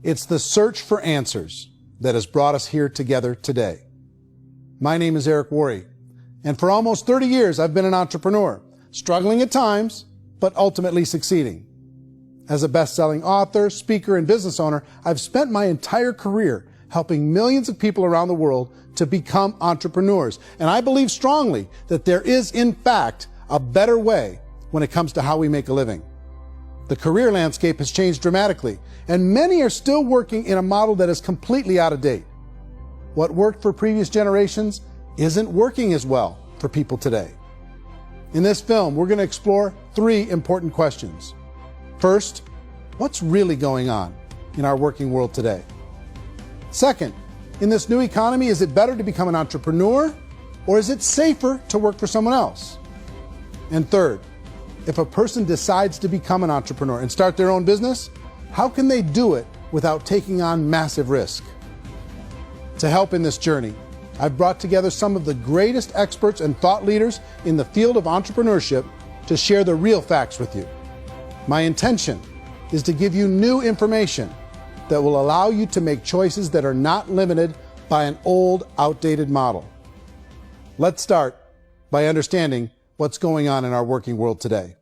It's the search for answers that has brought us here together today. My name is Eric Worre, and for almost 30 years I've been an entrepreneur, struggling at times, but ultimately succeeding. As a best-selling author, speaker, and business owner, I've spent my entire career helping millions of people around the world to become entrepreneurs. And I believe strongly that there is, in fact, a better way when it comes to how we make a living. The career landscape has changed dramatically, and many are still working in a model that is completely out of date. What worked for previous generations isn't working as well for people today. In this film, we're going to explore 3 important questions. First, what's really going on in our working world today? Second, in this new economy, is it better to become an entrepreneur, or is it safer to work for someone else? And third, if a person decides to become an entrepreneur and start their own business, how can they do it without taking on massive risk? To help in this journey, I've brought together some of the greatest experts and thought leaders in the field of entrepreneurship to share the real facts with you. My intention is to give you new information that will allow you to make choices that are not limited by an old, outdated model. Let's start by understanding what's going on in our working world today.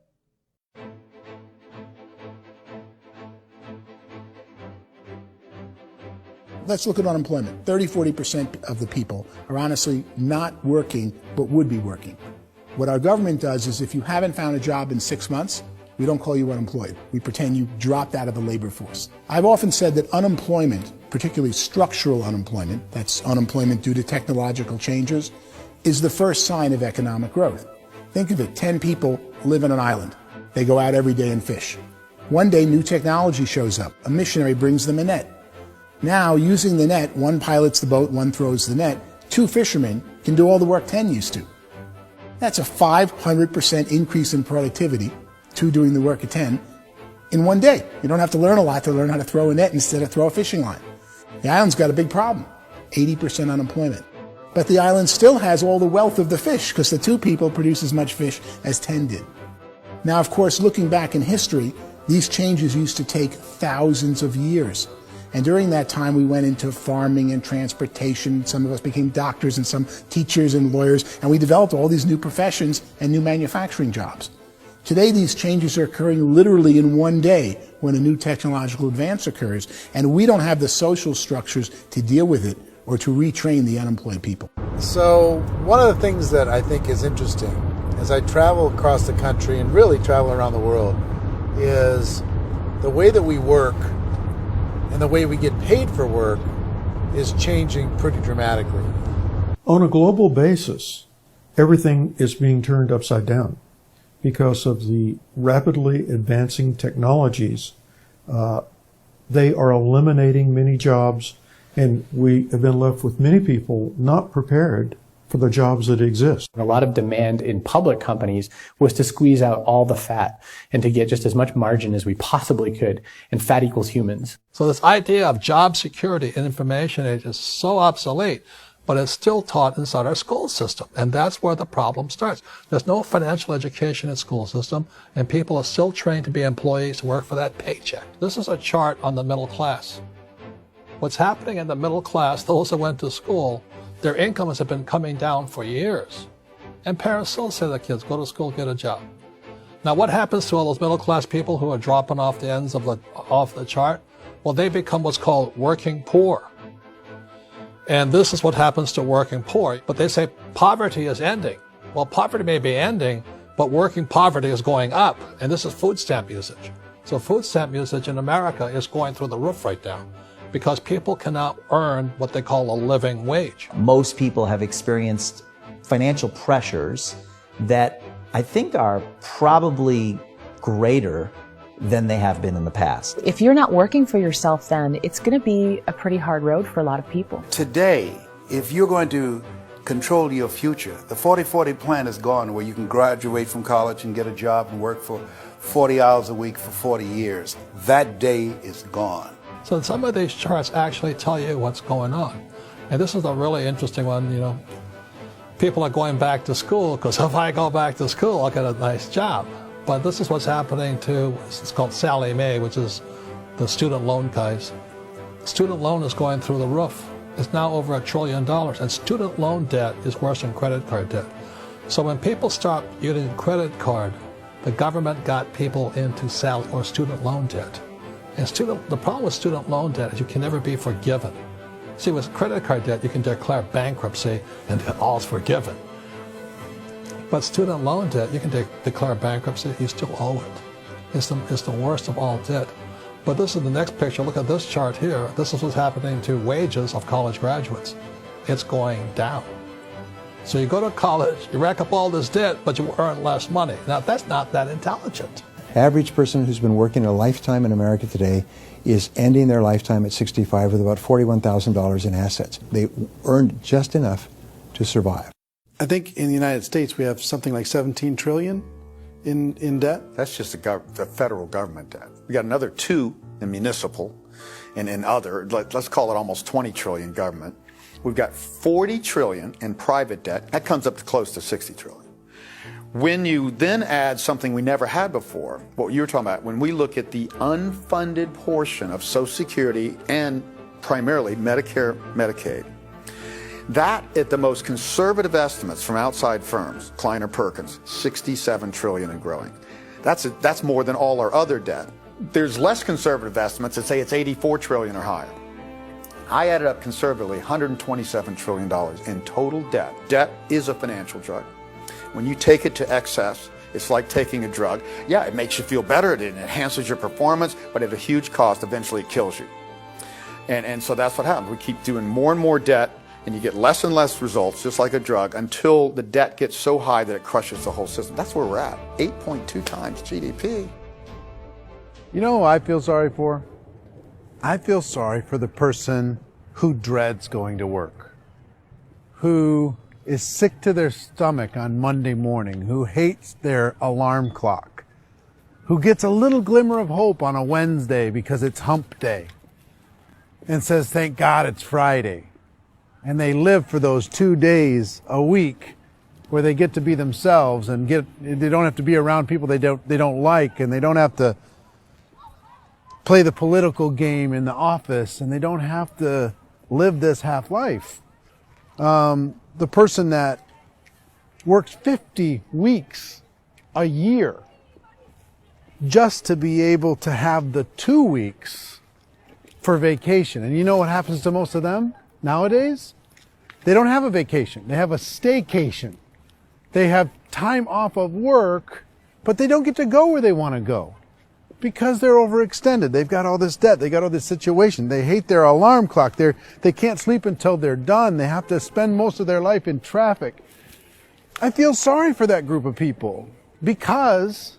Let's look at unemployment. 30–40% of the people are honestly not working, but would be working. What our government does is if you haven't found a job in 6 months, we don't call you unemployed. We pretend you dropped out of the labor force. I've often said that unemployment, particularly structural unemployment, that's unemployment due to technological changes, is the first sign of economic growth. Think of it, 10 people live on an island. They go out every day and fish. One day, new technology shows up. A missionary brings them a net. Now, using the net, one pilots the boat, one throws the net. 2 fishermen can do all the work 10 used to. That's a 500% increase in productivity, 2 doing the work of 10, in one day. You don't have to learn a lot to learn how to throw a net instead of throw a fishing line. The island's got a big problem, 80% unemployment. But the island still has all the wealth of the fish because the 2 people produce as much fish as 10 did. Now, of course, looking back in history, these changes used to take thousands of years. And during that time, we went into farming and transportation. Some of us became doctors and some teachers and lawyers, and we developed all these new professions and new manufacturing jobs. Today, these changes are occurring literally in one day when a new technological advance occurs, and we don't have the social structures to deal with it or to retrain the unemployed people. So one of the things that I think is interesting as I travel across the country and really travel around the world is the way that we work and the way we get paid for work is changing pretty dramatically. On a global basis, everything is being turned upside down because of the rapidly advancing technologies. They are eliminating many jobs, and we have been left with many people not prepared for the jobs that exist. A lot of demand in public companies was to squeeze out all the fat and to get just as much margin as we possibly could, and fat equals humans. So this idea of job security in information age is so obsolete, but it's still taught inside our school system, and that's where the problem starts. There's no financial education in school system, and people are still trained to be employees to work for that paycheck. This is a chart on the middle class. What's happening in the middle class, those that went to school, their incomes have been coming down for years. And parents still say to their kids, go to school, get a job. Now what happens to all those middle class people who are dropping off the ends of the chart? Well, they become what's called working poor. And this is what happens to working poor. But they say poverty is ending. Well, poverty may be ending, but working poverty is going up. And this is food stamp usage. So food stamp usage in America is going through the roof right now, because people cannot earn what they call a living wage. Most people have experienced financial pressures that I think are probably greater than they have been in the past. If you're not working for yourself, then it's going to be a pretty hard road for a lot of people. Today, if you're going to control your future, the 40-40 plan is gone, where you can graduate from college and get a job and work for 40 hours a week for 40 years. That day is gone. So some of these charts actually tell you what's going on. And this is a really interesting one, you know. People are going back to school because if I go back to school, I'll get a nice job. But this is what's happening to, it's called Sallie Mae, which is the student loan guys. Student loan is going through the roof. It's now over $1 trillion, and student loan debt is worse than credit card debt. So when people stopped using credit card, the government got people into student loan debt. And the problem with student loan debt is you can never be forgiven. See, with credit card debt, you can declare bankruptcy and all's forgiven. But student loan debt, you can declare bankruptcy, you still owe it. It's the worst of all debt. But this is the next picture. Look at this chart here. This is what's happening to wages of college graduates. It's going down. So you go to college, you rack up all this debt, but you earn less money. Now, that's not that intelligent. Average person who's been working a lifetime in America today is ending their lifetime at 65 with about $41,000 in assets. They earned just enough to survive. I think in the United States we have something like 17 trillion in debt. That's just the federal government debt. We got another 2 in municipal and in other, let's call it almost 20 trillion government. We've got 40 trillion in private debt. That comes up to close to 60 trillion. When you then add something we never had before, what you were talking about, when we look at the unfunded portion of Social Security and primarily Medicare, Medicaid, that at the most conservative estimates from outside firms, Kleiner Perkins, 67 trillion and growing. That's more than all our other debt. There's less conservative estimates that say it's 84 trillion or higher. I added up conservatively $127 trillion in total debt. Debt is a financial drug. When you take it to excess, it's like taking a drug. Yeah, it makes you feel better, it enhances your performance, but at a huge cost, eventually it kills you. And so that's what happens. We keep doing more and more debt, and you get less and less results, just like a drug, until the debt gets so high that it crushes the whole system. That's where we're at, 8.2 times GDP. You know who I feel sorry for? I feel sorry for the person who dreads going to work, who is sick to their stomach on Monday morning, who hates their alarm clock, who gets a little glimmer of hope on a Wednesday because it's hump day and says, thank God it's Friday. And they live for those 2 days a week where they get to be themselves and they don't have to be around people they don't like, and they don't have to play the political game in the office, and they don't have to live this half life. The person that works 50 weeks a year just to be able to have the 2 weeks for vacation. And you know what happens to most of them nowadays? They don't have a vacation. They have a staycation. They have time off of work, but they don't get to go where they want to go because they're overextended. They've got all this debt. They got all this situation. They hate their alarm clock. They can't sleep until they're done. They have to spend most of their life in traffic. I feel sorry for that group of people because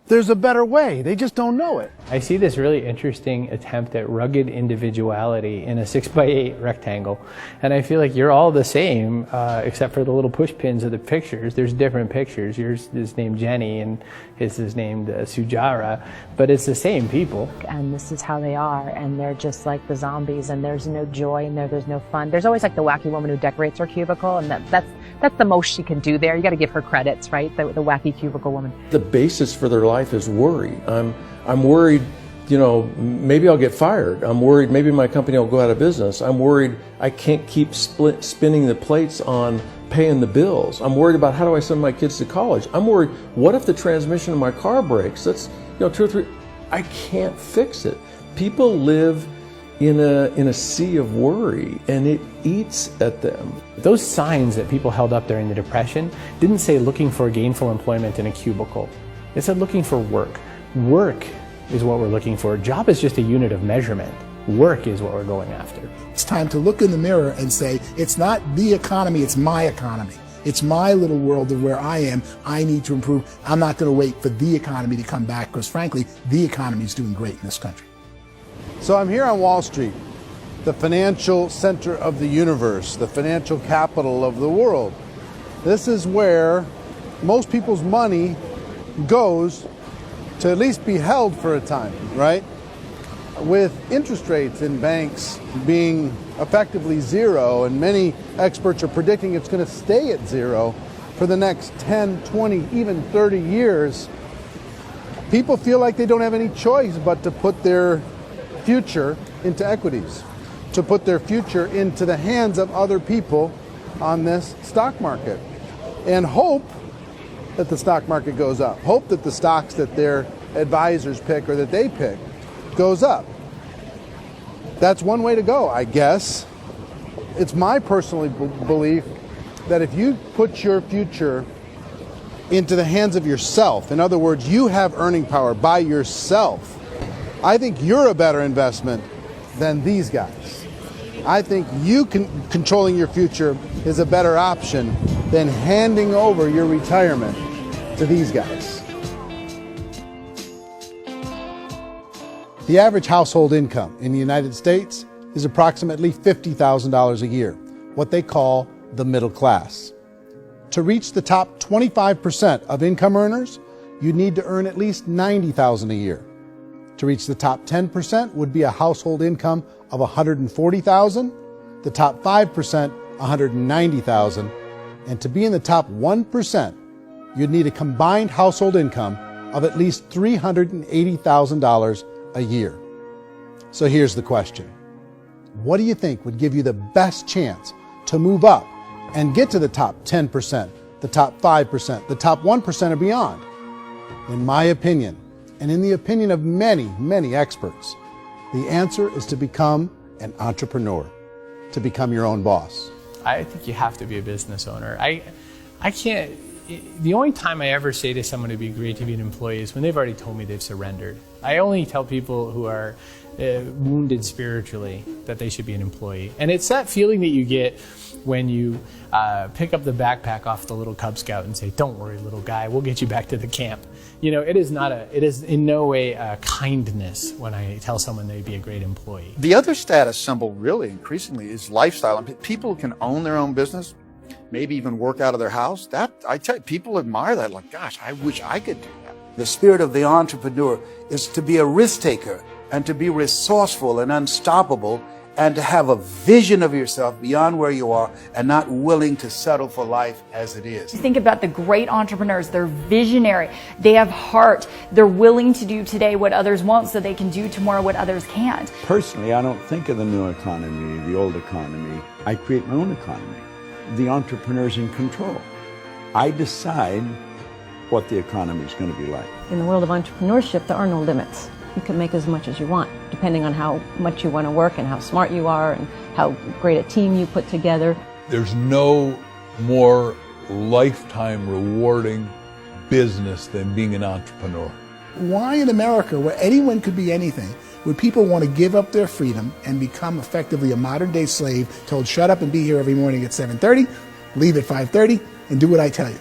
there's a better way. They just don't know it. I see this really interesting attempt at rugged individuality in a 6x8 rectangle. And I feel like you're all the same, except for the little push pins of the pictures. There's different pictures. Yours is named Jenny and his is named Sujara, but it's the same people. And this is how they are, and they're just like the zombies, and there's no joy in there, there's no fun. There's always like the wacky woman who decorates her cubicle, and that's the most she can do there. You got to give her credits, right? The wacky cubicle woman. The basis for their life is worry. I'm worried, you know, maybe I'll get fired. I'm worried maybe my company will go out of business. I'm worried I can't keep spinning the plates on paying the bills. I'm worried about how do I send my kids to college. I'm worried, what if the transmission of my car breaks? That's, you know, 2 or 3, I can't fix it. People live in a sea of worry, and it eats at them. Those signs that people held up during the Depression didn't say looking for gainful employment in a cubicle. It said looking for work. Work is what we're looking for. Job is just a unit of measurement. Work is what we're going after. It's time to look in the mirror and say, it's not the economy, it's my economy. It's my little world of where I am. I need to improve. I'm not going to wait for the economy to come back because, frankly, the economy is doing great in this country. So I'm here on Wall Street, the financial center of the universe, the financial capital of the world. This is where most people's money goes to at least be held for a time, right? With interest rates in banks being effectively zero, and many experts are predicting it's going to stay at zero for the next 10, 20, even 30 years, people feel like they don't have any choice but to put their future into equities, to put their future into the hands of other people on this stock market, and hope that the stock market goes up, hope that the stocks that their advisors pick or that they pick goes up. That's one way to go, I guess. It's my personal belief that if you put your future into the hands of yourself, in other words, you have earning power by yourself, I think you're a better investment than these guys. I think you controlling your future is a better option than handing over your retirement to these guys. The average household income in the United States is approximately $50,000 a year, what they call the middle class. To reach the top 25% of income earners, you need to earn at least $90,000 a year. To reach the top 10% would be a household income of $140,000, the top 5%, $190,000, and to be in the top 1%, you'd need a combined household income of at least $380,000 a year. So here's the question. What do you think would give you the best chance to move up and get to the top 10%, the top 5%, the top 1% or beyond? In my opinion, and in the opinion of many, many experts, the answer is to become an entrepreneur, to become your own boss. I think you have to be a business owner. I can't, the only time I ever say to someone it'd be great to be an employee is when they've already told me they've surrendered. I only tell people who are wounded spiritually that they should be an employee. And it's that feeling that you get when you pick up the backpack off the little Cub Scout and say, "Don't worry, little guy, we'll get you back to the camp." You know, it is in no way a kindness when I tell someone they'd be a great employee. The other status symbol really increasingly is lifestyle. And people can own their own business, maybe even work out of their house. That, I tell you, people admire that. Like, gosh, I wish I could do that. The spirit of the entrepreneur is to be a risk taker and to be resourceful and unstoppable and to have a vision of yourself beyond where you are and not willing to settle for life as it is. Think about the great entrepreneurs. They're visionary. They have heart. They're willing to do today what others won't so they can do tomorrow what others can't. Personally, I don't think of the new economy, the old economy. I create my own economy. The entrepreneur's in control. I decide what the economy is going to be like. In the world of entrepreneurship, there are no limits. You can make as much as you want, depending on how much you want to work and how smart you are and how great a team you put together. There's no more lifetime rewarding business than being an entrepreneur. Why in America, where anyone could be anything, would people want to give up their freedom and become effectively a modern-day slave, told shut up and be here every morning at 7:30, leave at 5:30, and do what I tell you?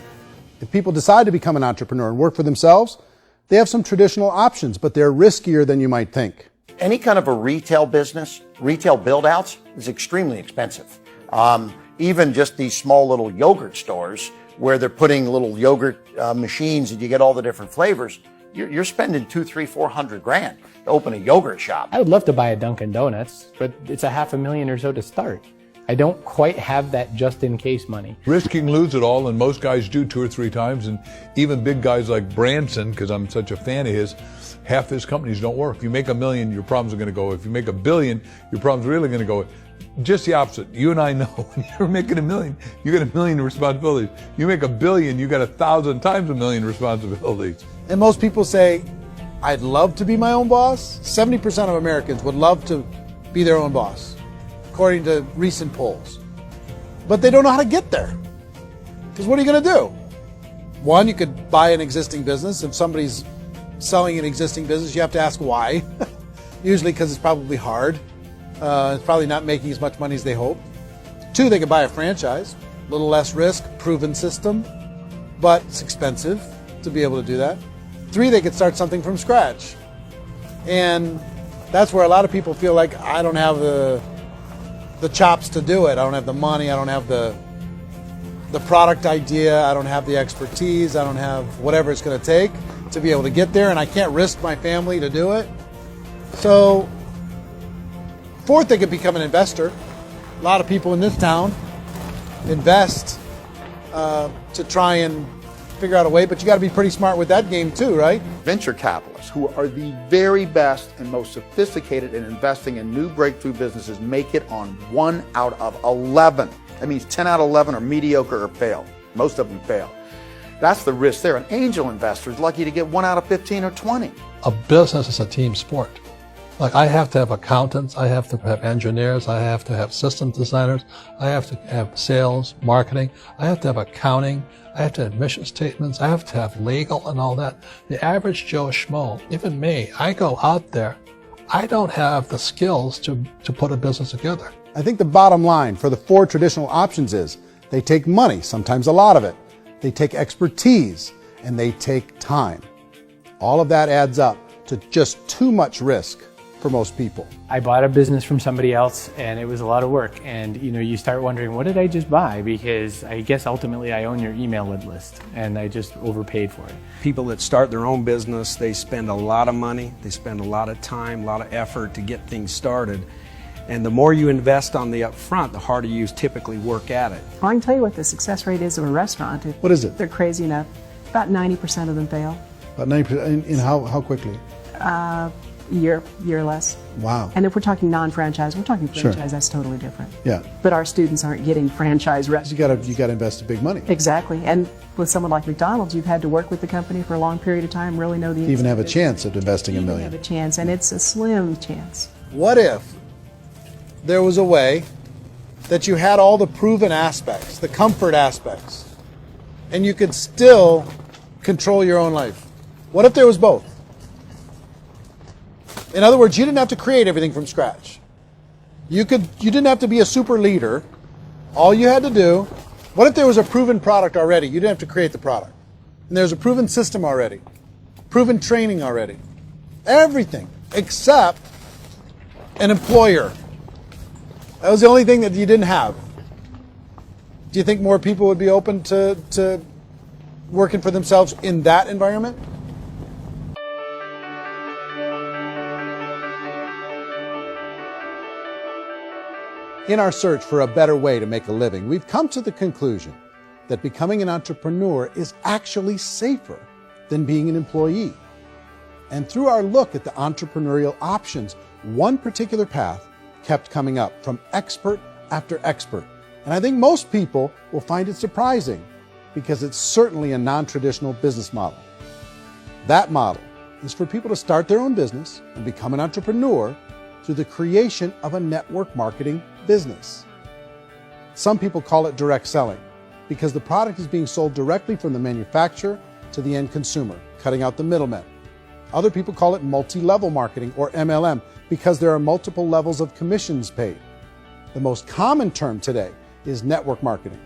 If people decide to become an entrepreneur and work for themselves, they have some traditional options, but they're riskier than you might think. Any kind of a retail business, retail build-outs, is extremely expensive. Even just these small little yogurt stores where they're putting little yogurt machines and you get all the different flavors, you're spending $200,000, $300,000, $400,000 to open a yogurt shop. I would love to buy a Dunkin' Donuts, but it's $500,000 or so to start. I don't quite have that just-in-case money. Risking lose it all, and most guys do 2 or 3 times, and even big guys like Branson, because I'm such a fan of his, half his companies don't work. If you make $1 million, your problems are going to go. If you make $1 billion, your problems are really going to go. Just the opposite. You and I know when you're making $1 million, you got $1 million responsibilities. You make $1 billion, you got 1,000 times $1 million responsibilities. And most people say, I'd love to be my own boss. 70% of Americans would love to be their own boss, according to recent polls. But they don't know how to get there. Because what are you going to do? One, you could buy an existing business. If somebody's selling an existing business, you have to ask why. Usually because it's probably hard. It's probably not making as much money as they hope. 2, they could buy a franchise. A little less risk, proven system, but it's expensive to be able to do that. 3, they could start something from scratch. And that's where a lot of people feel like, I don't have the chops to do it. I don't have the money. I don't have the product idea. I don't have the expertise. I don't have whatever it's going to take to be able to get there, and I can't risk my family to do it. So, 4th, they could become an investor. A lot of people in this town invest to try and figure out a way, but you got to be pretty smart with that game too, right? Venture capitalists, who are the very best and most sophisticated in investing in new breakthrough businesses, make it on 1 out of 11. That means 10 out of 11 are mediocre or fail. Most of them fail. That's the risk there. An angel investor is lucky to get 1 out of 15 or 20. A business is a team sport. Like, I have to have accountants, I have to have engineers, I have to have systems designers, I have to have sales, marketing, I have to have accounting, I have to have mission statements, I have to have legal and all that. The average Joe Schmo, even me, I go out there, I don't have the skills to put a business together. I think the bottom line for the 4 traditional options is they take money, sometimes a lot of it. They take expertise, and they take time. All of that adds up to just too much risk for most people. I bought a business from somebody else and it was a lot of work. And you start wondering, what did I just buy? Because I guess ultimately I own your email list and I just overpaid for it. People that start their own business, they spend a lot of money, they spend a lot of time, a lot of effort to get things started. And the more you invest on the upfront, the harder you typically work at it. I can tell you what the success rate is of a restaurant. What is it? They're crazy enough. About 90% of them fail. About 90%, in how quickly? Year less. Wow. And if we're talking non-franchise, we're talking franchise, Sure. That's totally different. Yeah. But our students aren't getting franchise restaurants. You got to invest big money. Exactly. And with someone like McDonald's, you've had to work with the company for a long period of time, really know the Even have a business. chance of investing $1 Even million. have a chance, and it's a slim chance. What if there was a way that you had all the proven aspects, the comfort aspects, and you could still control your own life? What if there was both? In other words, you didn't have to create everything from scratch. You didn't have to be a super leader. All you had to do, what if there was a proven product already? You didn't have to create the product. And there's a proven system already, proven training already. Everything except an employer. That was the only thing that you didn't have. Do you think more people would be open to working for themselves in that environment? In our search for a better way to make a living, we've come to the conclusion that becoming an entrepreneur is actually safer than being an employee. And through our look at the entrepreneurial options, one particular path kept coming up from expert after expert. And I think most people will find it surprising because it's certainly a non-traditional business model. That model is for people to start their own business and become an entrepreneur through the creation of a network marketing business. Some people call it direct selling because the product is being sold directly from the manufacturer to the end consumer, cutting out the middlemen. Other people call it multi-level marketing, or MLM, because there are multiple levels of commissions paid. The most common term today is network marketing,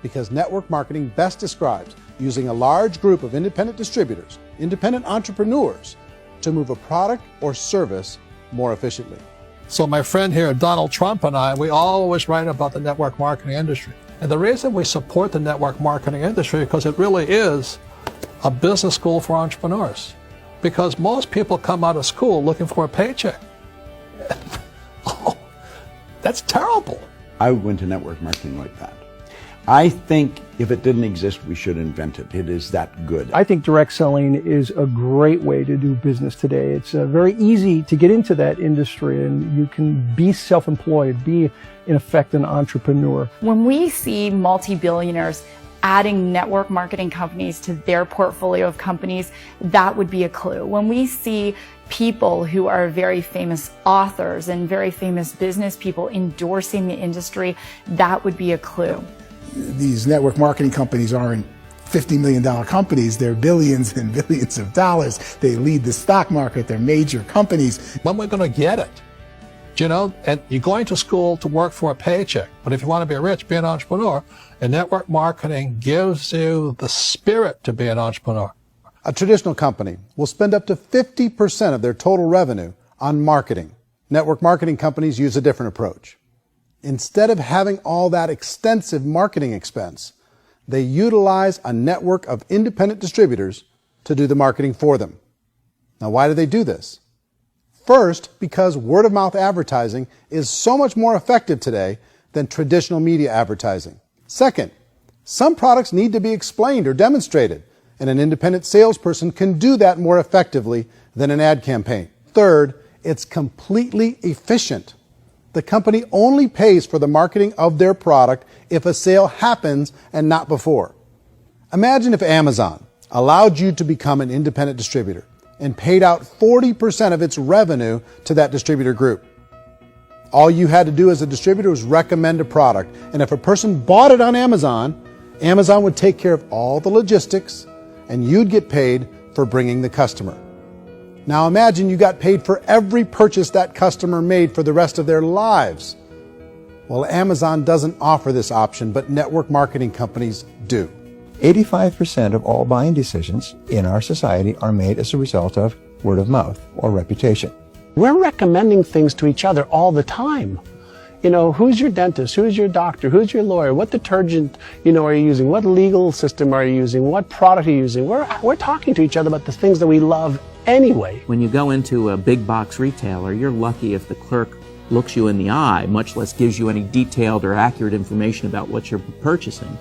because network marketing best describes using a large group of independent distributors, independent entrepreneurs, to move a product or service more efficiently. So my friend here, Donald Trump, and I, we always write about the network marketing industry. And the reason we support the network marketing industry is because it really is a business school for entrepreneurs. Because most people come out of school looking for a paycheck. Oh, that's terrible. I went to network marketing like that. I think if it didn't exist, we should invent it. It is that good. I think direct selling is a great way to do business today. It's very easy to get into that industry, and you can be self-employed, be, in effect, an entrepreneur. When we see multi-billionaires adding network marketing companies to their portfolio of companies, that would be a clue. When we see people who are very famous authors and very famous business people endorsing the industry, that would be a clue. These network marketing companies aren't $50 million companies. They're billions and billions of dollars. They lead the stock market. They're major companies. When we're going to get it? You know, and you're going to school to work for a paycheck. But if you want to be rich, be an entrepreneur. And network marketing gives you the spirit to be an entrepreneur. A traditional company will spend up to 50% of their total revenue on marketing. Network marketing companies use a different approach. Instead of having all that extensive marketing expense, they utilize a network of independent distributors to do the marketing for them. Now, why do they do this? First, because word-of-mouth advertising is so much more effective today than traditional media advertising. Second, some products need to be explained or demonstrated and an independent salesperson can do that more effectively than an ad campaign. Third, it's completely efficient. The company only pays for the marketing of their product if a sale happens and not before. Imagine if Amazon allowed you to become an independent distributor and paid out 40% of its revenue to that distributor group. All you had to do as a distributor was recommend a product, and if a person bought it on Amazon, Amazon would take care of all the logistics, and you'd get paid for bringing the customer. Now imagine you got paid for every purchase that customer made for the rest of their lives. Well, Amazon doesn't offer this option, but network marketing companies do. 85% of all buying decisions in our society are made as a result of word of mouth or reputation. We're recommending things to each other all the time. You know, who's your dentist? Who's your doctor? Who's your lawyer? What detergent, are you using? What legal system are you using? What product are you using? We're talking to each other about the things that we love anyway. When you go into a big box retailer, you're lucky if the clerk looks you in the eye, much less gives you any detailed or accurate information about what you're purchasing.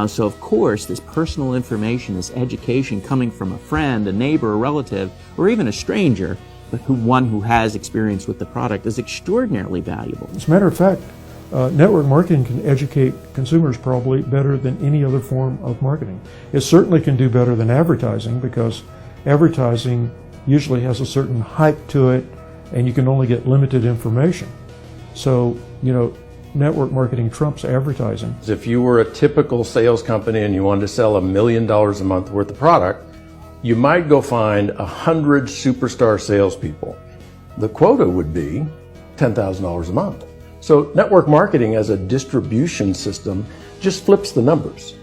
So of course, this personal information, this education coming from a friend, a neighbor, a relative, or even a stranger, but one who has experience with the product is extraordinarily valuable. As a matter of fact, network marketing can educate consumers probably better than any other form of marketing. It certainly can do better than advertising, because advertising usually has a certain hype to it and you can only get limited information. So, network marketing trumps advertising. If you were a typical sales company and you wanted to sell $1 million a month worth of product, you might go find 100 superstar salespeople. The quota would be $10,000 a month. So network marketing as a distribution system just flips the numbers.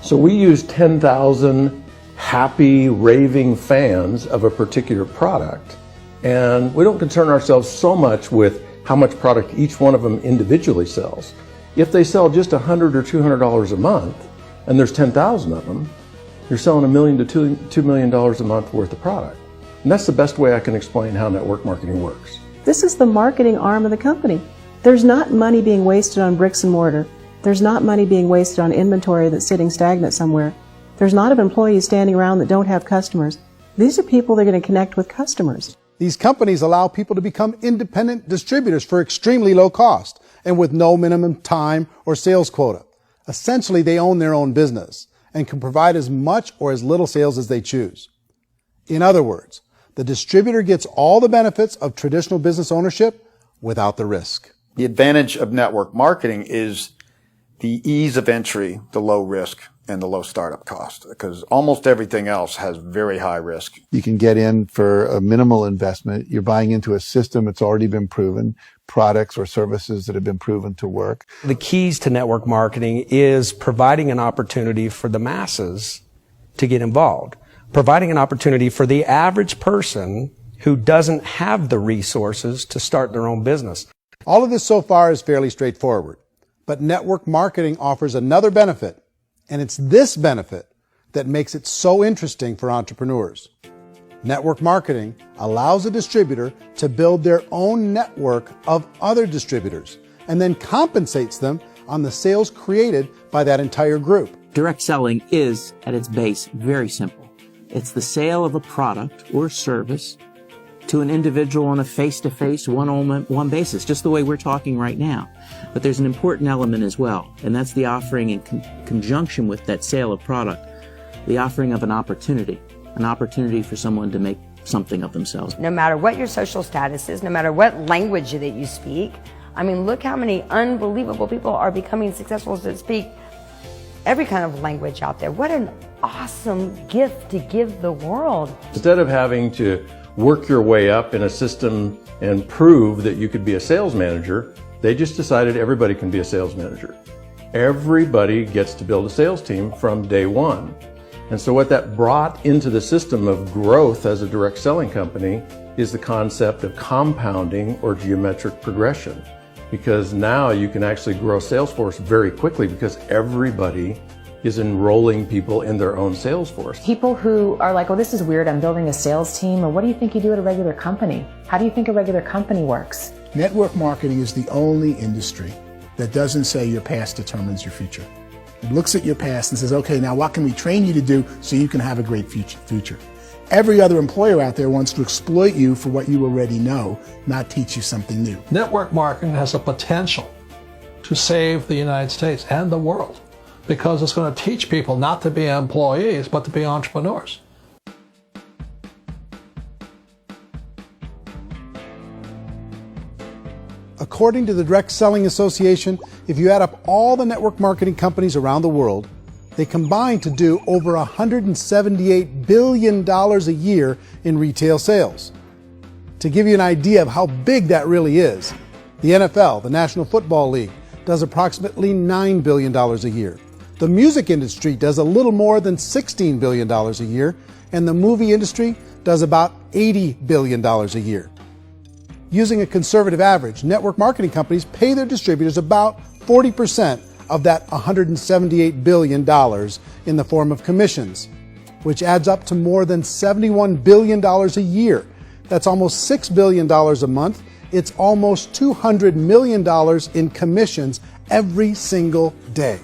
So we use 10,000 happy, raving fans of a particular product, and we don't concern ourselves so much with how much product each one of them individually sells. If they sell just $100 or $200 a month, and there's 10,000 of them, you're selling $1 million to $2 million a month worth of product. And that's the best way I can explain how network marketing works. This is the marketing arm of the company. There's not money being wasted on bricks and mortar. There's not money being wasted on inventory that's sitting stagnant somewhere. There's not of employees standing around that don't have customers. These are people that are going to connect with customers. These companies allow people to become independent distributors for extremely low cost and with no minimum time or sales quota. Essentially, they own their own business and can provide as much or as little sales as they choose. In other words, the distributor gets all the benefits of traditional business ownership without the risk. The advantage of network marketing is the ease of entry, the low risk, and the low startup cost, because almost everything else has very high risk. You can get in for a minimal investment. You're buying into a system that's already been proven, products or services that have been proven to work. The keys to network marketing is providing an opportunity for the masses to get involved, providing an opportunity for the average person who doesn't have the resources to start their own business. All of this so far is fairly straightforward, but network marketing offers another benefit, and it's this benefit that makes it so interesting for entrepreneurs. Network marketing allows a distributor to build their own network of other distributors and then compensates them on the sales created by that entire group. Direct selling is, at its base, very simple. It's the sale of a product or service to an individual on a face-to-face, one-on-one basis, just the way we're talking right now. But there's an important element as well, and that's the offering in conjunction with that sale of product, the offering of an opportunity for someone to make something of themselves. No matter what your social status is, no matter what language that you speak, I mean, look how many unbelievable people are becoming successful that speak every kind of language out there. What an awesome gift to give the world. Instead of having to work your way up in a system and prove that you could be a sales manager, they just decided everybody can be a sales manager. Everybody gets to build a sales team from day one. And so what that brought into the system of growth as a direct selling company is the concept of compounding or geometric progression. Because now you can actually grow a sales force very quickly because everybody is enrolling people in their own sales force. People who are like, oh, this is weird, I'm building a sales team, or what do you think you do at a regular company? How do you think a regular company works? Network marketing is the only industry that doesn't say your past determines your future. It looks at your past and says, okay, now what can we train you to do so you can have a great future? Every other employer out there wants to exploit you for what you already know, not teach you something new. Network marketing has the potential to save the United States and the world because it's going to teach people not to be employees, but to be entrepreneurs. According to the Direct Selling Association, if you add up all the network marketing companies around the world, they combine to do over $178 billion a year in retail sales. To give you an idea of how big that really is, the NFL, the National Football League, does approximately $9 billion a year. The music industry does a little more than $16 billion a year, and the movie industry does about $80 billion a year. Using a conservative average, network marketing companies pay their distributors about 40% of that $178 billion in the form of commissions, which adds up to more than $71 billion a year. That's almost $6 billion a month. It's almost $200 million in commissions every single day.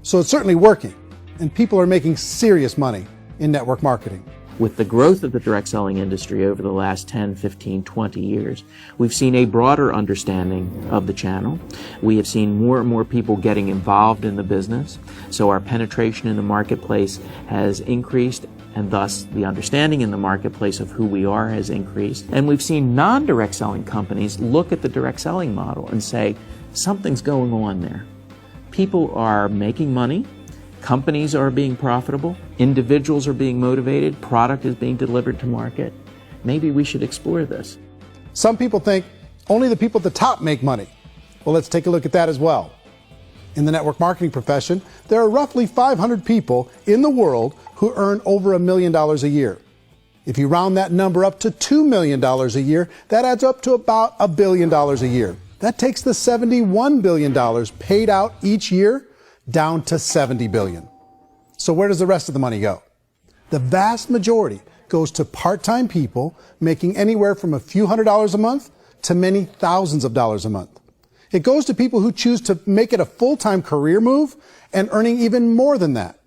So it's certainly working, and people are making serious money in network marketing. With the growth of the direct selling industry over the last 10, 15, 20 years, we've seen a broader understanding of the channel. We have seen more and more people getting involved in the business, so our penetration in the marketplace has increased, and thus the understanding in the marketplace of who we are has increased. And we've seen non-direct selling companies look at the direct selling model and say, something's going on there. People are making money. Companies are being profitable, individuals are being motivated, product is being delivered to market. Maybe we should explore this. Some people think only the people at the top make money. Well, let's take a look at that as well. In the network marketing profession, there are roughly 500 people in the world who earn over $1 million a year. If you round that number up to $2 million a year, that adds up to about $1 billion a year. That takes the $71 billion paid out each year down to $70 billion. So where does the rest of the money go? The vast majority goes to part-time people making anywhere from a few $100s a month to many thousands of dollars a month. It goes to people who choose to make it a full-time career move and earning even more than that.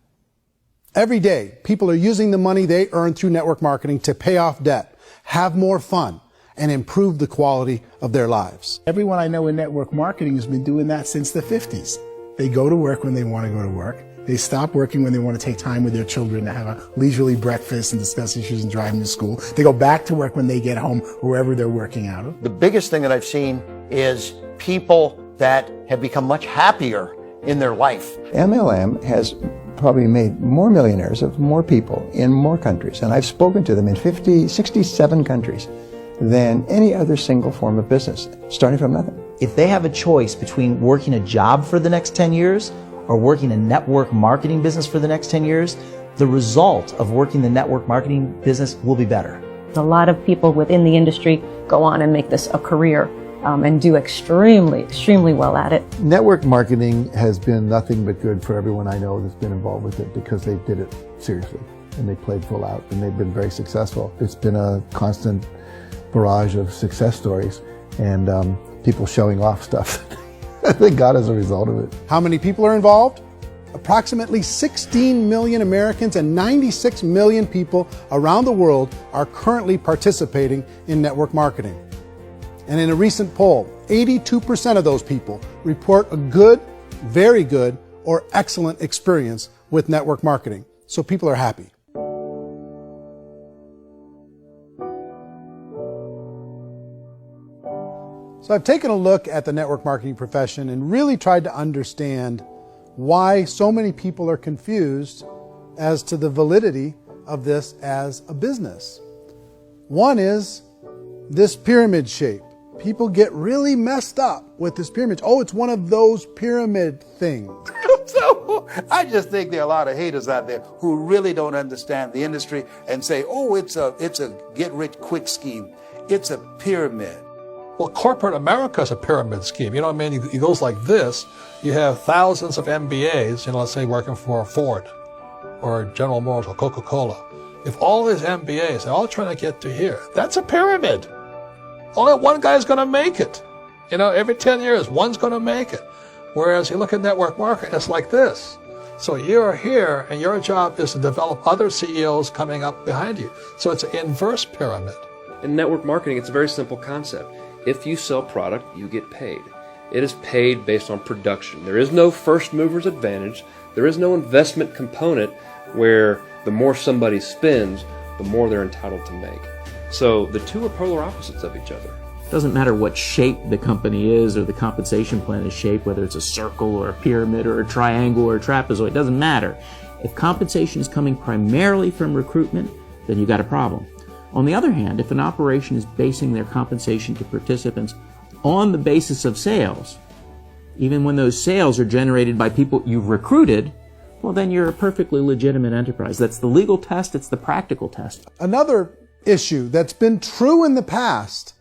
Every day, people are using the money they earn through network marketing to pay off debt, have more fun, and improve the quality of their lives. Everyone I know in network marketing has been doing that since the 50s. They go to work when they want to go to work. They stop working when they want to take time with their children to have a leisurely breakfast and discuss issues and drive them to school. They go back to work when they get home, wherever they're working out of. The biggest thing that I've seen is people that have become much happier in their life. MLM has probably made more millionaires of more people in more countries, and I've spoken to them in 67 countries than any other single form of business, starting from nothing. If they have a choice between working a job for the next 10 years or working a network marketing business for the next 10 years, the result of working the network marketing business will be better. A lot of people within the industry go on and make this a career and do extremely well at it. Network marketing has been nothing but good for everyone I know that's been involved with it because they did it seriously and they played full out and they've been very successful. It's been a constant barrage of success stories and people showing off stuff they got as a result of it. How many people are involved? Approximately 16 million Americans and 96 million people around the world are currently participating in network marketing. And in a recent poll, 82% of those people report a good, very good, or excellent experience with network marketing. So people are happy. So I've taken a look at the network marketing profession and really tried to understand why so many people are confused as to the validity of this as a business. One is this pyramid shape. People get really messed up with this pyramid. Oh, it's one of those pyramid things. So I just think there are a lot of haters out there who really don't understand the industry and say, oh, it's a get-rich-quick scheme. It's a pyramid. Well, corporate America is a pyramid scheme. You know what I mean? It goes like this. You have thousands of MBAs, let's say working for Ford or General Motors or Coca-Cola. If all these MBAs are all trying to get to here, that's a pyramid. Only one guy's going to make it. Every 10 years, one's going to make it. Whereas you look at network marketing, it's like this. So you're here, and your job is to develop other CEOs coming up behind you. So it's an inverse pyramid. In network marketing, it's a very simple concept. If you sell product, you get paid. It is paid based on production. There is no first mover's advantage. There is no investment component where the more somebody spends, the more they're entitled to make. So the two are polar opposites of each other. It doesn't matter what shape the company is or the compensation plan is shaped, whether it's a circle or a pyramid or a triangle or a trapezoid, it doesn't matter. If compensation is coming primarily from recruitment, then you've got a problem. On the other hand, if an operation is basing their compensation to participants on the basis of sales, even when those sales are generated by people you've recruited, well, then you're a perfectly legitimate enterprise. That's the legal test. It's the practical test. Another issue that's been true in the past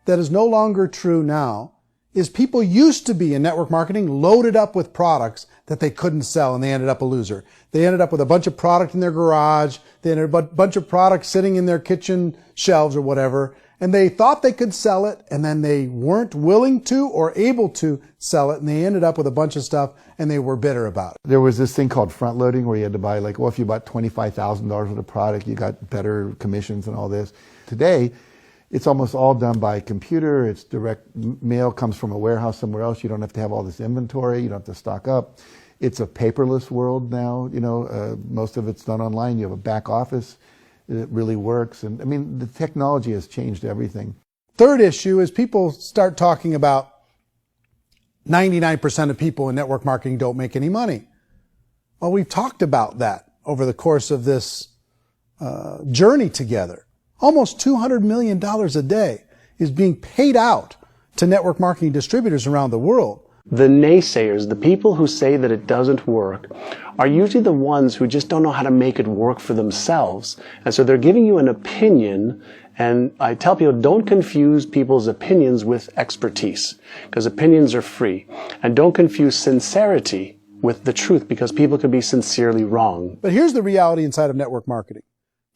that is no longer true now is people used to be in network marketing loaded up with products that they couldn't sell, and they ended up a loser. They ended up with a bunch of product in their garage. They ended up with a bunch of products sitting in their kitchen shelves or whatever, and they thought they could sell it, and then they weren't willing to or able to sell it, and they ended up with a bunch of stuff, and they were bitter about it. There was this thing called front loading where you had to buy, like, well, if you bought $25,000 worth of product, you got better commissions and all this. Today, it's almost all done by computer. It's direct mail, comes from a warehouse somewhere else. You don't have to have all this inventory. You don't have to stock up. It's a paperless world now. Most of it's done online. You have a back office. It really works. And I mean, the technology has changed everything. Third issue is people start talking about 99% of people in network marketing don't make any money. Well, we've talked about that over the course of this journey together. Almost $200 million a day is being paid out to network marketing distributors around the world. The naysayers, the people who say that it doesn't work, are usually the ones who just don't know how to make it work for themselves. And so they're giving you an opinion, and I tell people, don't confuse people's opinions with expertise, because opinions are free. And don't confuse sincerity with the truth, because people can be sincerely wrong. But here's the reality inside of network marketing.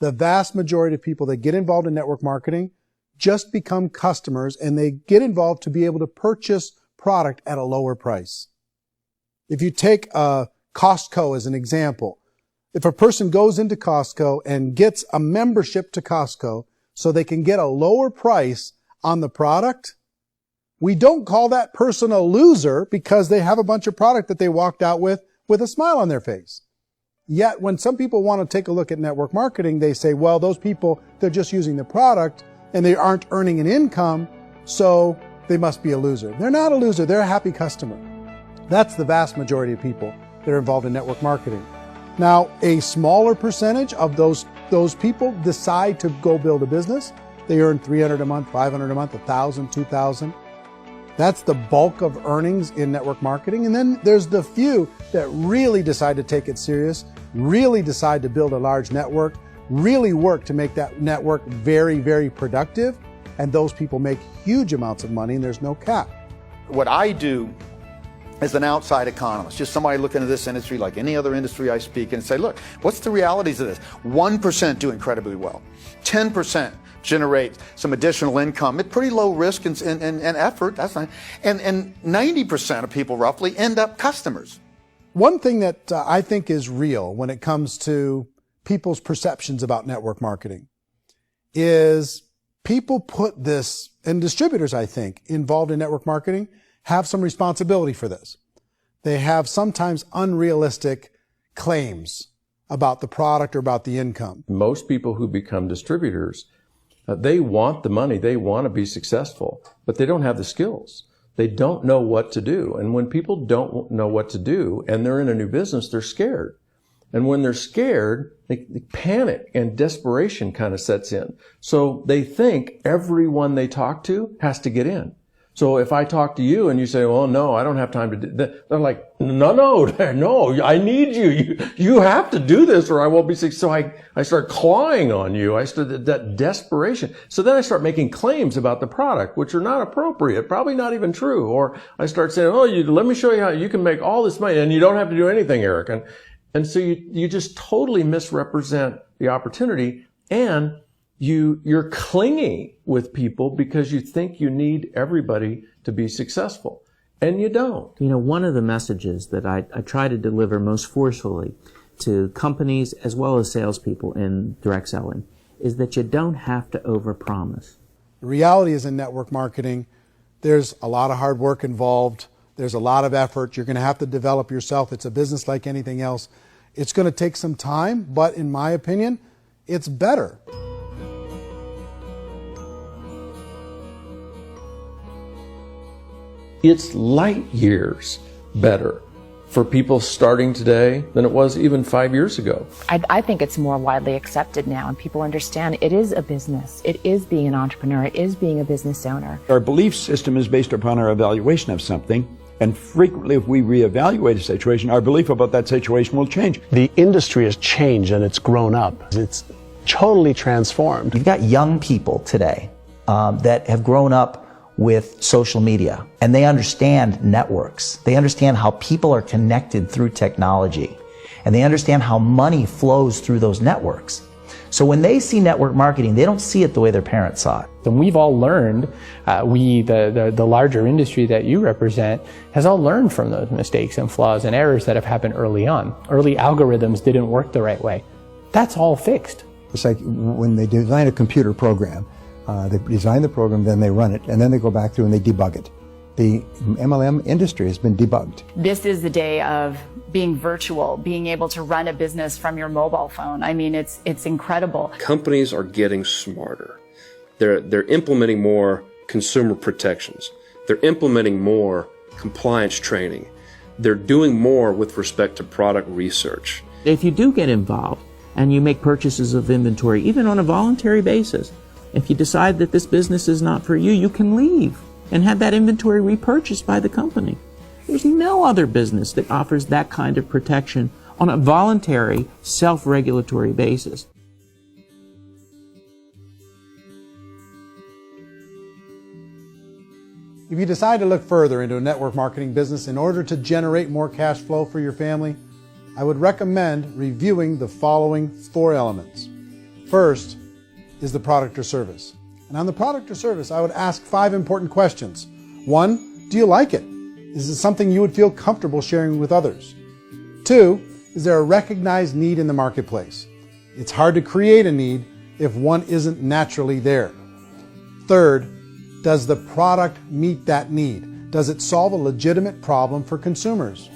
The vast majority of people that get involved in network marketing just become customers, and they get involved to be able to purchase product at a lower price. If you take Costco as an example, if a person goes into Costco and gets a membership to Costco so they can get a lower price on the product, we don't call that person a loser because they have a bunch of product that they walked out with a smile on their face. Yet when some people want to take a look at network marketing, they say, well, those people, they're just using the product and they aren't earning an income, so they must be a loser. They're not a loser. They're a happy customer. That's the vast majority of people that are involved in network marketing. Now, a smaller percentage of those people decide to go build a business. They earn $300 a month, $500 a month, $1,000, $2,000. That's the bulk of earnings in network marketing. And then there's the few that really decide to take it serious, really decide to build a large network, really work to make that network very, very productive. And those people make huge amounts of money, and there's no cap. What I do as an outside economist, just somebody looking at this industry like any other industry I speak in, and say, look, what's the realities of this? 1% do incredibly well. 10% generate some additional income at pretty low risk and effort. That's fine. And 90% of people roughly end up customers. One thing that I think is real when it comes to people's perceptions about network marketing is people put this, and distributors, I think, involved in network marketing have some responsibility for this. They have sometimes unrealistic claims about the product or about the income. Most people who become distributors, they want the money, they want to be successful, but they don't have the skills. They don't know what to do. And when people don't know what to do and they're in a new business, they're scared. And when they're scared, they panic and desperation kind of sets in. So they think everyone they talk to has to get in. So if I talk to you and you say, well, no, I don't have time to do that, they're like, no, I need you. You have to do this or I won't be successful. So I start clawing on you. I start that desperation. So then I start making claims about the product, which are not appropriate, probably not even true. Or I start saying, let me show you how you can make all this money and you don't have to do anything, Eric. And so you just totally misrepresent the opportunity, and you're clingy with people because you think you need everybody to be successful. And you don't. You know, one of the messages that I try to deliver most forcefully to companies as well as salespeople in direct selling is that you don't have to overpromise. The reality is in network marketing, there's a lot of hard work involved. There's a lot of effort. You're going to have to develop yourself. It's a business like anything else. It's going to take some time, but in my opinion, it's better. It's light years better for people starting today than it was even 5 years ago. I think it's more widely accepted now, and people understand it is a business. It is being an entrepreneur. It is being a business owner. Our belief system is based upon our evaluation of something, and frequently if we reevaluate a situation, our belief about that situation will change. The industry has changed and it's grown up. It's totally transformed. You've got young people today that have grown up with social media, and they understand networks. They understand how people are connected through technology, and they understand how money flows through those networks. So when they see network marketing, they don't see it the way their parents saw it. And we've all learned, the larger industry that you represent, has all learned from those mistakes and flaws and errors that have happened early on. Early algorithms didn't work the right way. That's all fixed. It's like when they design a computer program, they design the program, then they run it, and then they go back through and they debug it. The MLM industry has been debugged. This is the day of being virtual, being able to run a business from your mobile phone. I mean, it's incredible. Companies are getting smarter. They're implementing more consumer protections. They're implementing more compliance training. They're doing more with respect to product research. If you do get involved and you make purchases of inventory, even on a voluntary basis, if you decide that this business is not for you, you can leave and have that inventory repurchased by the company. There's no other business that offers that kind of protection on a voluntary, self-regulatory basis. If you decide to look further into a network marketing business in order to generate more cash flow for your family, I would recommend reviewing the following 4 elements. First is the product or service. And on the product or service, I would ask 5 important questions. 1, do you like it? Is it something you would feel comfortable sharing with others? 2, is there a recognized need in the marketplace? It's hard to create a need if one isn't naturally there. 3rd, does the product meet that need? Does it solve a legitimate problem for consumers?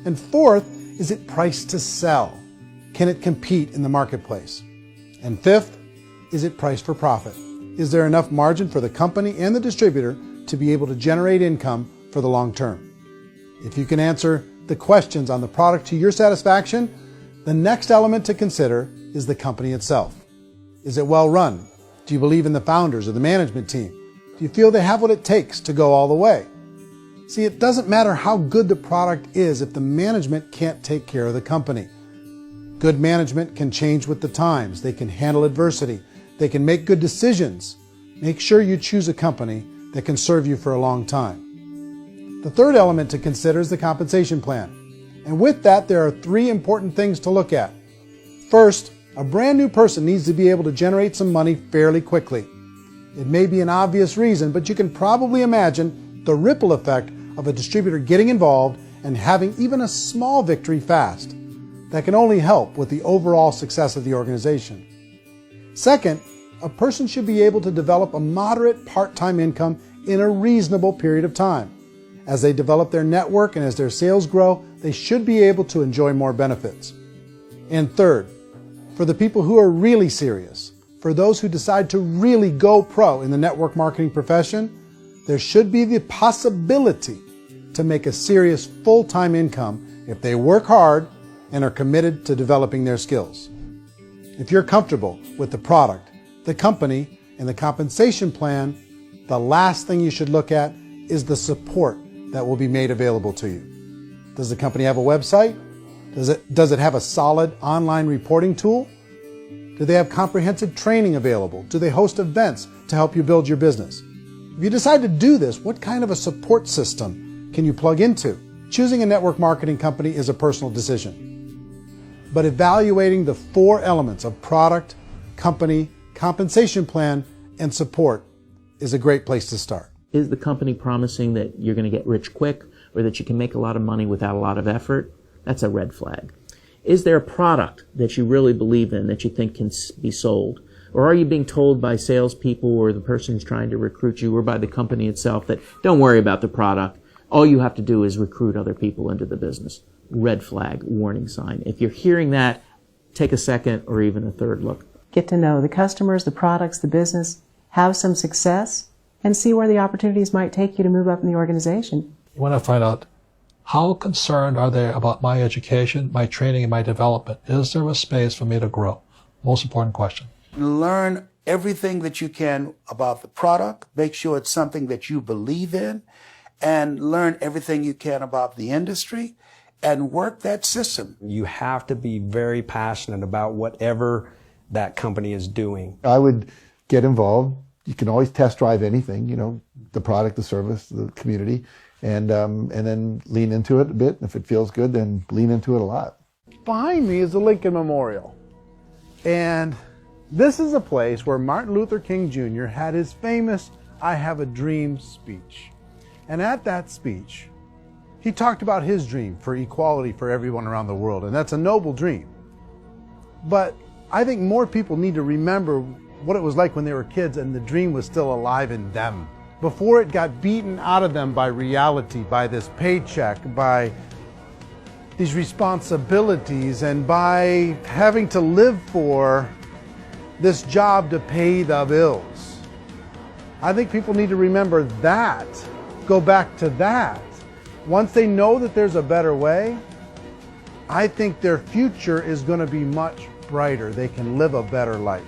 And 4th, is it priced to sell? Can it compete in the marketplace? And 5th, is it priced for profit? Is there enough margin for the company and the distributor to be able to generate income for the long term? If you can answer the questions on the product to your satisfaction, the next element to consider is the company itself. Is it well run? Do you believe in the founders or the management team? Do you feel they have what it takes to go all the way? See, it doesn't matter how good the product is if the management can't take care of the company. Good management can change with the times. They can handle adversity. They can make good decisions. Make sure you choose a company that can serve you for a long time. The 3rd element to consider is the compensation plan. And with that, there are 3 important things to look at. First, a brand new person needs to be able to generate some money fairly quickly. It may be an obvious reason, but you can probably imagine the ripple effect of a distributor getting involved and having even a small victory fast. That can only help with the overall success of the organization. Second, a person should be able to develop a moderate part-time income in a reasonable period of time. As they develop their network and as their sales grow, they should be able to enjoy more benefits. And third, for the people who are really serious, for those who decide to really go pro in the network marketing profession, there should be the possibility to make a serious full-time income if they work hard and are committed to developing their skills. If you're comfortable with the product, the company, and the compensation plan, the last thing you should look at is the support that will be made available to you. Does the company have a website? Does it have a solid online reporting tool? Do they have comprehensive training available? Do they host events to help you build your business? If you decide to do this, what kind of a support system can you plug into? Choosing a network marketing company is a personal decision. But evaluating the 4 elements of product, company, compensation plan, and support is a great place to start. Is the company promising that you're going to get rich quick or that you can make a lot of money without a lot of effort? That's a red flag. Is there a product that you really believe in that you think can be sold? Or are you being told by salespeople or the person who's trying to recruit you or by the company itself that don't worry about the product, all you have to do is recruit other people into the business? Red flag, warning sign. If you're hearing that, take a second or even a third look. Get to know the customers, the products, the business, have some success, and see where the opportunities might take you to move up in the organization. You want to find out how concerned are they about my education, my training, and my development? Is there a space for me to grow? Most important question. Learn everything that you can about the product. Make sure it's something that you believe in, and learn everything you can about the industry and work that system. You have to be very passionate about whatever that company is doing. I would get involved. You can always test drive anything, you know, the product, the service, the community, and then lean into it a bit. If it feels good, then lean into it a lot. Behind me is the Lincoln Memorial. And this is a place where Martin Luther King Jr. had his famous "I Have a Dream" speech. And at that speech, he talked about his dream for equality for everyone around the world, and that's a noble dream. But I think more people need to remember what it was like when they were kids and the dream was still alive in them, before it got beaten out of them by reality, by this paycheck, by these responsibilities, and by having to live for this job to pay the bills. I think people need to remember that, go back to that. Once they know that there's a better way, I think their future is going to be much brighter. They can live a better life.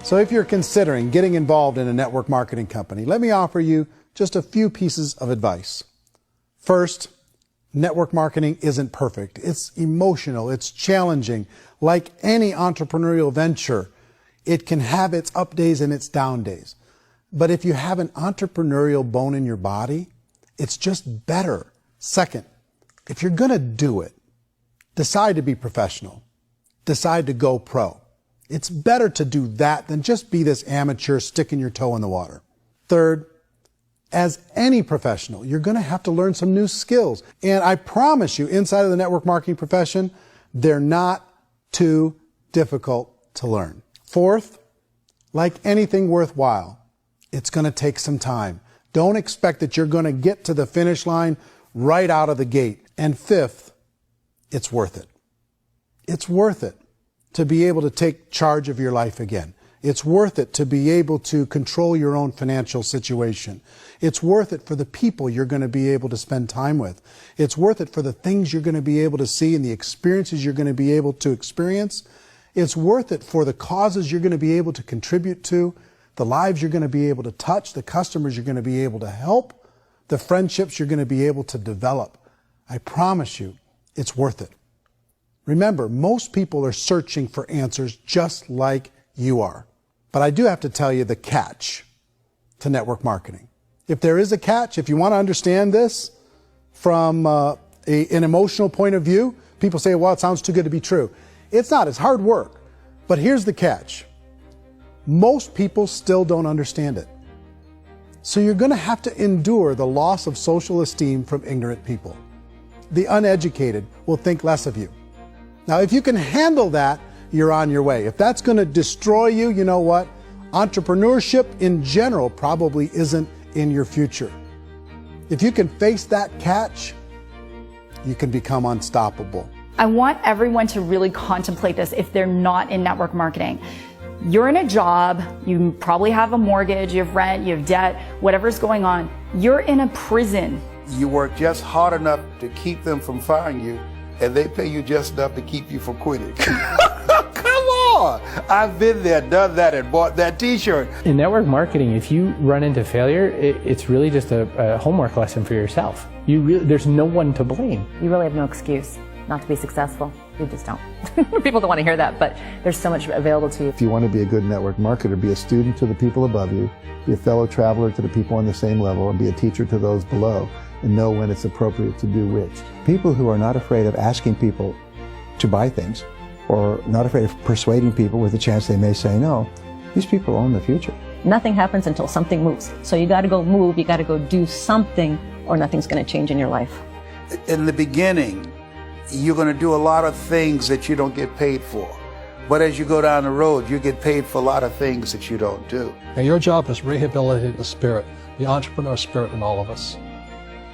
So if you're considering getting involved in a network marketing company, let me offer you just a few pieces of advice. First, network marketing isn't perfect. It's emotional, it's challenging. Like any entrepreneurial venture, it can have its up days and its down days. But if you have an entrepreneurial bone in your body, it's just better. Second, if you're going to do it, decide to be professional. Decide to go pro. It's better to do that than just be this amateur sticking your toe in the water. Third, as any professional, you're going to have to learn some new skills. And I promise you, inside of the network marketing profession, they're not too difficult to learn. Fourth, like anything worthwhile, it's going to take some time. Don't expect that you're going to get to the finish line right out of the gate. And fifth, it's worth it. It's worth it to be able to take charge of your life again. It's worth it to be able to control your own financial situation. It's worth it for the people you're going to be able to spend time with. It's worth it for the things you're going to be able to see and the experiences you're going to be able to experience. It's worth it for the causes you're going to be able to contribute to, the lives you're going to be able to touch, the customers you're going to be able to help, the friendships you're going to be able to develop. I promise you, it's worth it. Remember, most people are searching for answers just like you are. But I do have to tell you the catch to network marketing. If there is a catch, if you want to understand this from an emotional point of view, people say, well, it sounds too good to be true. It's not. It's hard work. But here's the catch. Most people still don't understand it. So you're going to have to endure the loss of social esteem from ignorant people. The uneducated will think less of you. Now, if you can handle that, you're on your way. If that's going to destroy you, you know what? Entrepreneurship in general probably isn't in your future. If you can face that catch, you can become unstoppable. I want everyone to really contemplate this if they're not in network marketing. You're in a job, you probably have a mortgage, you have rent, you have debt, whatever's going on. You're in a prison. You work just hard enough to keep them from firing you, and they pay you just enough to keep you from quitting. Come on! I've been there, done that, and bought that t-shirt. In network marketing, if you run into failure, it's really just a homework lesson for yourself. There's no one to blame. You really have no excuse not to be successful. You just don't. People don't want to hear that, but there's so much available to you. If you want to be a good network marketer, be a student to the people above you, be a fellow traveler to the people on the same level, and be a teacher to those below, and know when it's appropriate to do which. People who are not afraid of asking people to buy things or not afraid of persuading people with the chance they may say no, these people own the future. Nothing happens until something moves. So you got to go move, you got to go do something, or nothing's going to change in your life. In the beginning, you're going to do a lot of things that you don't get paid for. But as you go down the road, you get paid for a lot of things that you don't do. And your job is rehabilitate the spirit, the entrepreneur spirit in all of us.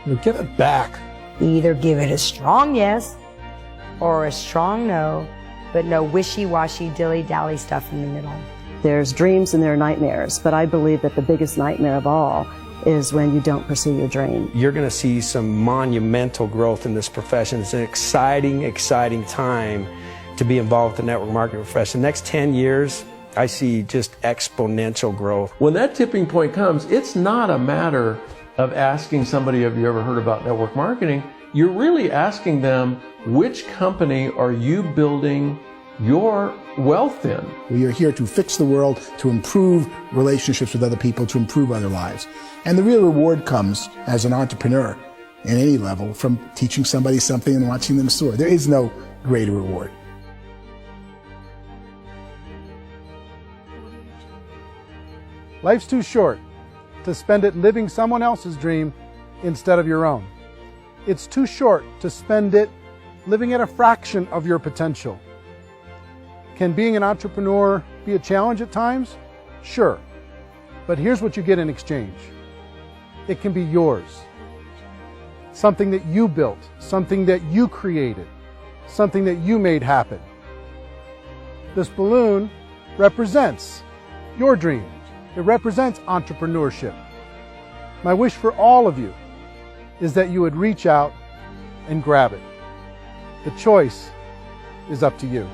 You give it back. Either give it a strong yes or a strong no, but no wishy-washy, dilly-dally stuff in the middle. There's dreams and there are nightmares, but I believe that the biggest nightmare of all is when you don't pursue your dream. You're going to see some monumental growth in this profession. It's an exciting, exciting time to be involved with the network marketing profession. The next 10 years, I see just exponential growth. When that tipping point comes, it's not a matter of asking somebody, have you ever heard about network marketing? You're really asking them, which company are you building your wealth in? We are here to fix the world, to improve relationships with other people, to improve other lives. And the real reward comes as an entrepreneur at any level from teaching somebody something and watching them soar. There is no greater reward. Life's too short to spend it living someone else's dream instead of your own. It's too short to spend it living at a fraction of your potential. Can being an entrepreneur be a challenge at times? Sure. But here's what you get in exchange. It can be yours. Something that you built, something that you created, something that you made happen. This balloon represents your dream. It represents entrepreneurship. My wish for all of you is that you would reach out and grab it. The choice is up to you.